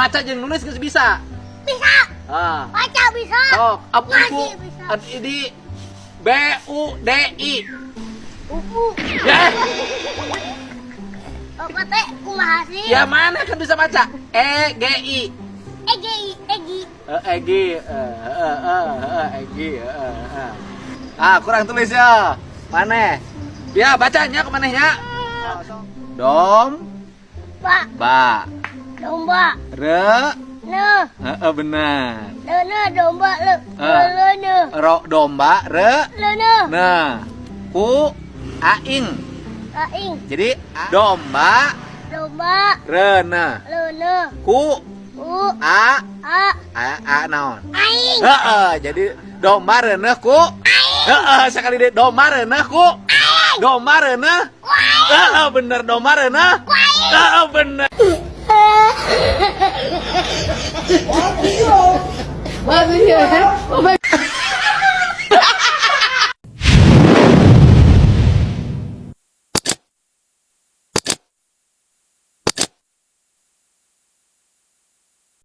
maca jeung nulis geus bisa. Bisa. Baca bisa. Sok, Ngaji bisa. di BUDI. Buku. Ya. Bapak teh kumaha sih? Ya mana kan bisa baca? EGI. Egi. Egi. Kurang tulis ya. Mana? Ya bacanya ke manehnya. Dom. Ba. Domba. Re. Ne. Benar. Ne domba le. Ne. Domba. Re. Ne. Nah. Ku. Aing. Aing. Jadi domba. Domba. Rena. Ne. Ku. A naon? Aing. Jadi domba reneh ku. Sekali deh domba reneh ku. Domba reneh. Bener domba reneh. Bener. What video?